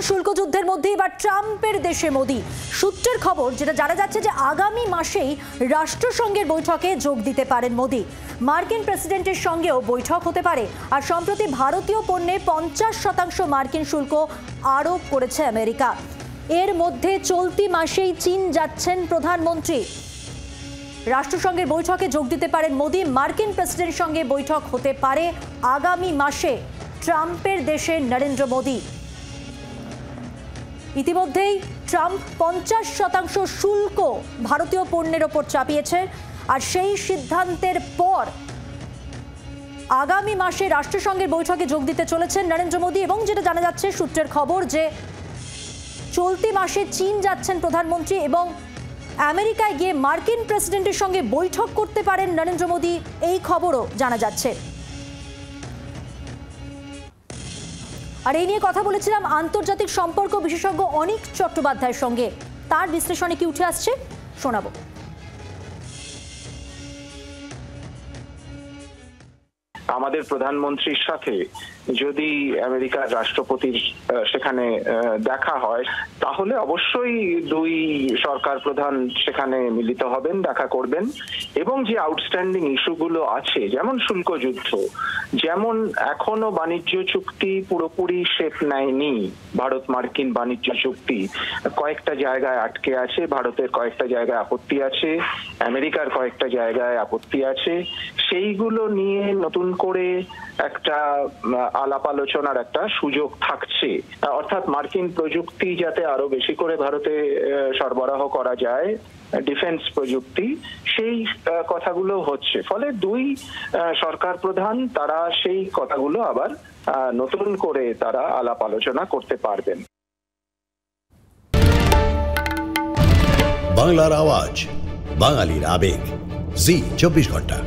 শুল্ক যুদ্ধের মধ্যে এবার ট্রাম্পের দেশে মোদি। সূত্রের খবর যেটা জানা যাচ্ছে যে আগামী মাসেই রাষ্ট্রসংঘের বৈঠকে যোগ দিতে পারেন মোদি। মার্কিন প্রেসিডেন্টের সঙ্গেও বৈঠক হতে পারে। আর সম্প্রতি ভারতীয় পণ্যে 50% মার্কিন শুল্ক আরোপ করেছে আমেরিকা। এর মধ্যে চলতি মাসেই চীন যাচ্ছেন প্রধানমন্ত্রী। রাষ্ট্রসংঘের বৈঠকে যোগ দিতে পারেন মোদি। মার্কিন প্রেসিডেন্টের সঙ্গে বৈঠক হতে পারে আগামী মাসে ট্রাম্পের দেশে নরেন্দ্র মোদি। ইতিমধ্যেই ট্রাম্প 50% শুল্ক ভারতীয় পণ্যের ওপর চাপিয়েছে। আর সেই সিদ্ধান্তের পর আগামী মাসে রাষ্ট্রসংঘের বৈঠকে যোগ দিতে চলেছেন নরেন্দ্র মোদি। এবং যেটা জানা যাচ্ছে সূত্রের খবর যে চলতি মাসে চীন যাচ্ছেন প্রধানমন্ত্রী এবং আমেরিকায় গিয়ে মার্কিন প্রেসিডেন্টের সঙ্গে বৈঠক করতে পারেন নরেন্দ্র মোদি, এই খবরও জানা যাচ্ছে। আর এই নিয়ে কথা বলেছিলাম আন্তর্জাতিক সম্পর্ক বিশেষজ্ঞ অনিক চট্টোপাধ্যায়ের সঙ্গে। তার বিশ্লেষণে কি উঠে আসছে শোনাবো। আমাদের প্রধানমন্ত্রীর সাথে যদি আমেরিকার রাষ্ট্রপতির সেখানে দেখা হয় তাহলে অবশ্যই দুই সরকার প্রধান সেখানে মিলিত হবেন, দেখা করবেন এবং যে আউটস্ট্যান্ডিং ইস্যুগুলো আছে যেমন শুল্ক যুদ্ধ, যেমন এখনো বাণিজ্য চুক্তি পুরোপুরি শেপ নেয়নি, ভারত মার্কিন বাণিজ্য চুক্তি কয়েকটা জায়গায় আটকে আছে, ভারতের কয়েকটা জায়গায় আপত্তি আছে, আমেরিকার কয়েকটা জায়গায় আপত্তি আছে, সেইগুলো নিয়ে নতুন করে একটা আলাপ আলোচনার একটা সুযোগ থাকছে। অর্থাৎ মার্কিন প্রযুক্তি যাতে আরো বেশি করে ভারতে সরবরাহ করা যায়, ডিফেন্স প্রযুক্তি, সেই কথাগুলো হচ্ছে। ফলে দুই সরকার প্রধান তারা সেই কথাগুলো আবার নতুন করে তারা আলাপ আলোচনা করতে পারবেন। বাংলার আওয়াজ, বাঙালির আবেগ, জি 24 ঘন্টা।